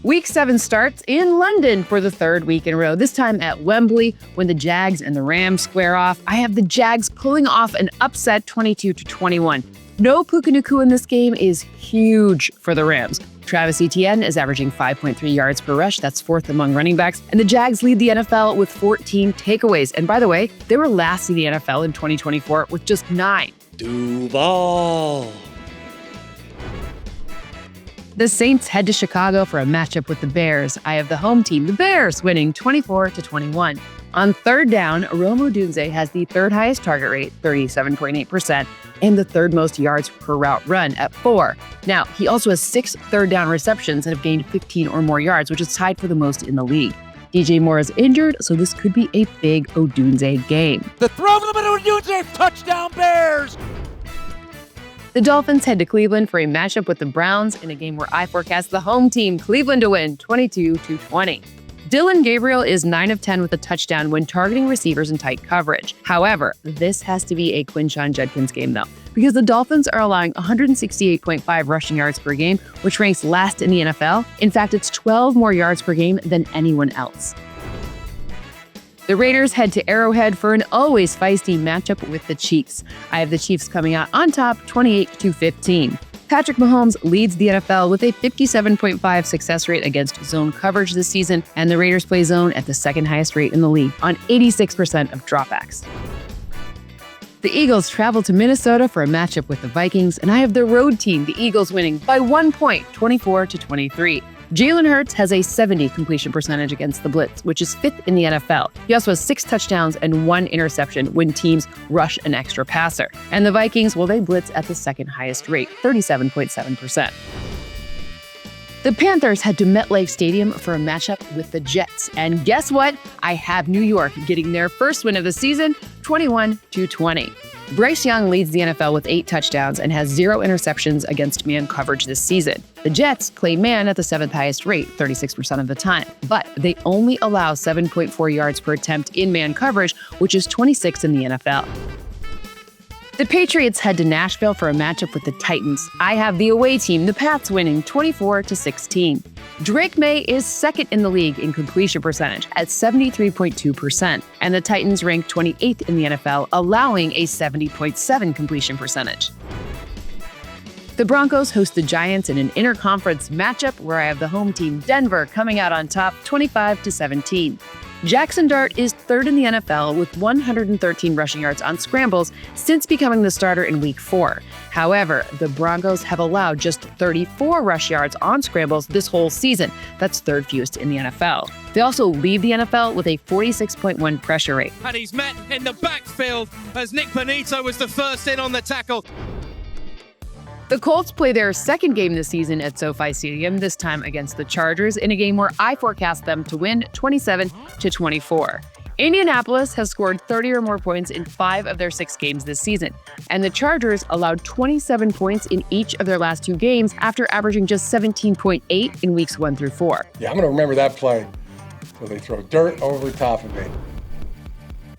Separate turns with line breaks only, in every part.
Week 7 starts in London for the third week in a row, this time at Wembley when the Jags and the Rams square off. I have the Jags pulling off an upset 22-21. No Puka Nacua in this game is huge for the Rams. Travis Etienne is averaging 5.3 yards per rush. That's fourth among running backs. And the Jags lead the NFL with 14 takeaways. And by the way, they were last in the NFL in 2024 with just 9.
Duval.
The Saints head to Chicago for a matchup with the Bears. I have the home team, the Bears, winning 24-21. On third down, Rome Odunze has the third highest target rate, 37.8%, and the third most yards per route run at 4. Now, he also has 6 third down receptions and have gained 15 or more yards, which is tied for the most in the league. DJ Moore is injured, so this could be a big Odunze game.
The throw from the middle of Odunze, touchdown Bears!
The Dolphins head to Cleveland for a matchup with the Browns in a game where I forecast the home team, Cleveland, to win 22-20. Dylan Gabriel is 9 of 10 with a touchdown when targeting receivers in tight coverage. However, this has to be a Quinshon Judkins game, though, because the Dolphins are allowing 168.5 rushing yards per game, which ranks last in the NFL. In fact, it's 12 more yards per game than anyone else. The Raiders head to Arrowhead for an always feisty matchup with the Chiefs. I have the Chiefs coming out on top 28-15. Patrick Mahomes leads the NFL with a 57.5 success rate against zone coverage this season, and the Raiders play zone at the second highest rate in the league on 86% of dropbacks. The Eagles travel to Minnesota for a matchup with the Vikings, and I have the road team, the Eagles, winning by 1 point, 24-23. Jalen Hurts has a 70 completion percentage against the blitz, which is 5th in the NFL. He also has 6 touchdowns and 1 interception when teams rush an extra passer. And the Vikings, well, they blitz at the second highest rate, 37.7%. The Panthers head to MetLife Stadium for a matchup with the Jets. And guess what? I have New York getting their first win of the season, 21-20. Bryce Young leads the NFL with 8 touchdowns and has 0 interceptions against man coverage this season. The Jets play man at the 7th highest rate, 36% of the time, but they only allow 7.4 yards per attempt in man coverage, which is 26th in the NFL. The Patriots head to Nashville for a matchup with the Titans. I have the away team, the Pats, winning 24-16. Drake May is 2nd in the league in completion percentage at 73.2%, and the Titans rank 28th in the NFL, allowing a 70.7 completion percentage. The Broncos host the Giants in an interconference matchup where I have the home team, Denver, coming out on top 25-17. Jackson Dart is 3rd in the NFL with 113 rushing yards on scrambles since becoming the starter in Week 4. However, the Broncos have allowed just 34 rush yards on scrambles this whole season. That's 3rd fewest in the NFL. They also lead the NFL with a 46.1 pressure rate.
And he's met in the backfield as Nick Bonito was the first in on the tackle.
The Colts play their second game this season at SoFi Stadium, this time against the Chargers, in a game where I forecast them to win 27-24. Indianapolis has scored 30 or more points in 5 of their 6 games this season, and the Chargers allowed 27 points in each of their last 2 games after averaging just 17.8 in weeks 1 through 4.
Yeah, I'm going to remember that play where they throw dirt over top of me.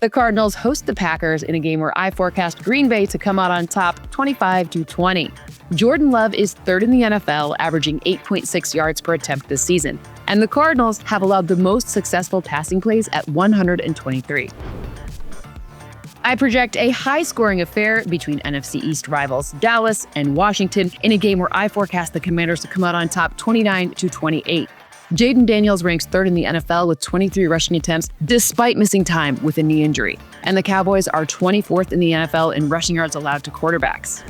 The Cardinals host the Packers in a game where I forecast Green Bay to come out on top 25-20. Jordan Love is 3rd in the NFL, averaging 8.6 yards per attempt this season, and the Cardinals have allowed the most successful passing plays at 123. I project a high-scoring affair between NFC East rivals Dallas and Washington in a game where I forecast the Commanders to come out on top 29-28. Jaden Daniels ranks 3rd in the NFL with 23 rushing attempts despite missing time with a knee injury. And the Cowboys are 24th in the NFL in rushing yards allowed to quarterbacks.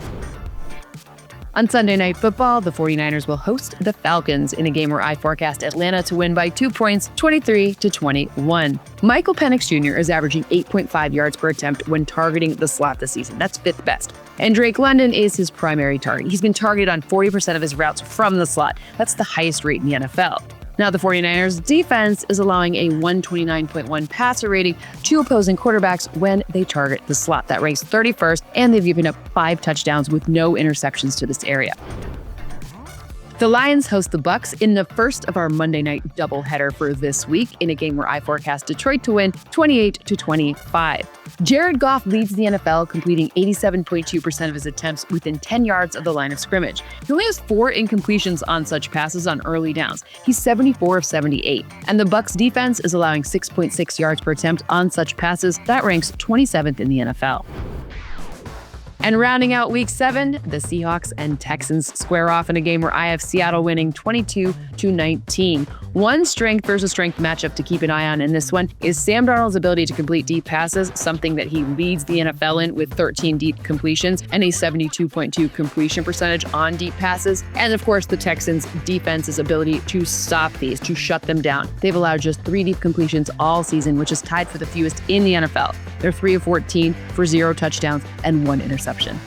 On Sunday Night Football, the 49ers will host the Falcons in a game where I forecast Atlanta to win by 2 points, 23-21. Michael Penix Jr. is averaging 8.5 yards per attempt when targeting the slot this season. That's 5th best. And Drake London is his primary target. He's been targeted on 40% of his routes from the slot. That's the highest rate in the NFL. Now, the 49ers defense is allowing a 129.1 passer rating to opposing quarterbacks when they target the slot. That ranks 31st, and they've given up 5 touchdowns with no interceptions to this area. The Lions host the Bucs in the first of our Monday night doubleheader for this week in a game where I forecast Detroit to win 28-25. Jared Goff leads the NFL, completing 87.2% of his attempts within 10 yards of the line of scrimmage. He only has 4 incompletions on such passes on early downs. He's 74 of 78. And the Bucs defense is allowing 6.6 yards per attempt on such passes. That ranks 27th in the NFL. And rounding out Week 7, the Seahawks and Texans square off in a game where I have Seattle winning 22-19. One strength versus strength matchup to keep an eye on in this one is Sam Darnold's ability to complete deep passes, something that he leads the NFL in with 13 deep completions and a 72.2 completion percentage on deep passes. And of course, the Texans' defense's ability to stop these, to shut them down. They've allowed just 3 deep completions all season, which is tied for the fewest in the NFL. They're 3 of 14 for 0 touchdowns and 1 interception.